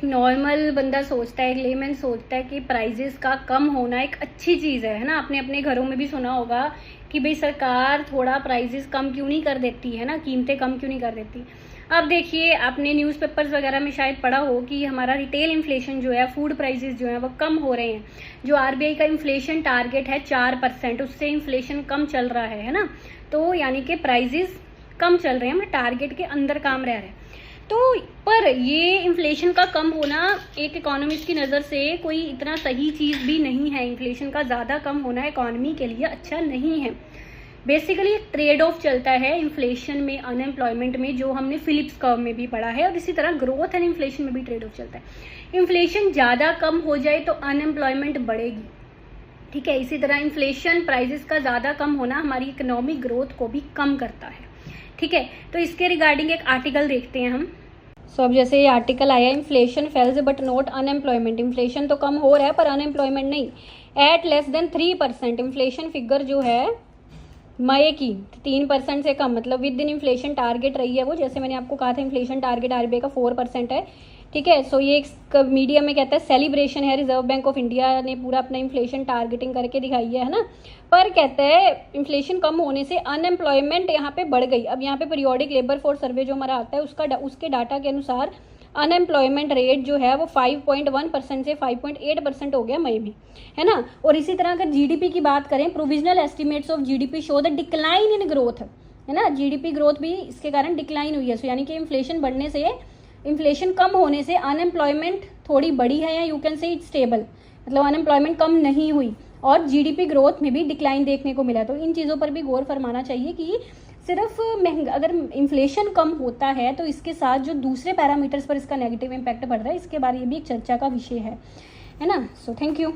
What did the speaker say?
एक नॉर्मल बंदा सोचता है, एक लेमैन सोचता है कि प्राइजेस का कम होना एक अच्छी चीज़ है ना। आपने अपने घरों में भी सुना होगा कि भाई सरकार थोड़ा प्राइजेस कम क्यों नहीं कर देती है ना, कीमतें कम क्यों नहीं कर देती। अब देखिए, आपने न्यूज़पेपर्स वगैरह में शायद पढ़ा हो कि हमारा रिटेल इन्फ्लेशन जो है, फूड प्राइजेस जो है वो कम हो रहे हैं। जो आरबीआई का इन्फ्लेशन टारगेट है 4%, उससे इन्फ्लेशन कम चल रहा है ना। तो यानी कि प्राइजेस कम चल रहे हैं, हम टारगेट के अंदर काम रह रहे हैं। तो पर ये इन्फ्लेशन का कम होना एक इकोनॉमिस्ट की नज़र से कोई इतना सही चीज़ भी नहीं है। इन्फ्लेशन का ज़्यादा कम होना इकोनॉमी के लिए अच्छा नहीं है। बेसिकली एक ट्रेड ऑफ चलता है इन्फ्लेशन में, अनएम्प्लॉयमेंट में, जो हमने फिलिप्स कर्व में भी पढ़ा है, और इसी तरह ग्रोथ एंड इन्फ्लेशन में भी ट्रेड ऑफ चलता है। इन्फ्लेशन ज़्यादा कम हो जाए तो अनएम्प्लॉयमेंट बढ़ेगी, ठीक है। इसी तरह इन्फ्लेशन प्राइजेस का ज़्यादा कम होना हमारी इकोनॉमिक ग्रोथ को भी कम करता है, ठीक है। तो इसके रिगार्डिंग एक आर्टिकल देखते हैं हम। अब जैसे ये आर्टिकल आया, inflation falls but not unemployment. Inflation तो कम हो रहा है पर अनएम्प्लॉयमेंट नहीं, at less than 3%। Inflation figure जो है मई की 3% से कम, मतलब विद इन इन्फ्लेशन टारगेट रही है वो। जैसे मैंने आपको कहा था इन्फ्लेशन टारगेट आरबीआई का 4% है, ठीक है। सो ये एक मीडिया में कहता है सेलिब्रेशन है, रिजर्व बैंक ऑफ इंडिया ने पूरा अपना इन्फ्लेशन टारगेटिंग करके दिखाई है ना। पर कहता है इन्फ्लेशन कम होने से अनएम्प्लॉयमेंट यहाँ पे बढ़ गई। अब यहाँ पे पीरियोडिक लेबर फोर्स सर्वे जो हमारा आता है उसके डाटा के अनुसार अनएम्प्लॉयमेंट रेट जो है वो 5.1% से 5.8% हो गया मई में, है ना। और इसी तरह अगर जीडीपी की बात करें, provisional estimates of GDP show the decline in growth, है ना। जीडीपी ग्रोथ भी इसके कारण डिक्लाइन हुई है। सो यानी कि इन्फ्लेशन बढ़ने से, इन्फ्लेशन कम होने से अनएम्प्लॉयमेंट थोड़ी बढ़ी है, या you can say it's stable, मतलब अनएम्प्लॉयमेंट कम नहीं हुई और जीडीपी ग्रोथ में भी डिक्लाइन देखने को मिला। तो इन चीज़ों पर भी गौर फरमाना चाहिए कि सिर्फ महंगा, अगर इन्फ्लेशन कम होता है तो इसके साथ जो दूसरे पैरामीटर्स पर इसका नेगेटिव इम्पैक्ट पड़ रहा है, इसके बारे में भी एक चर्चा का विषय है ना। So thank you.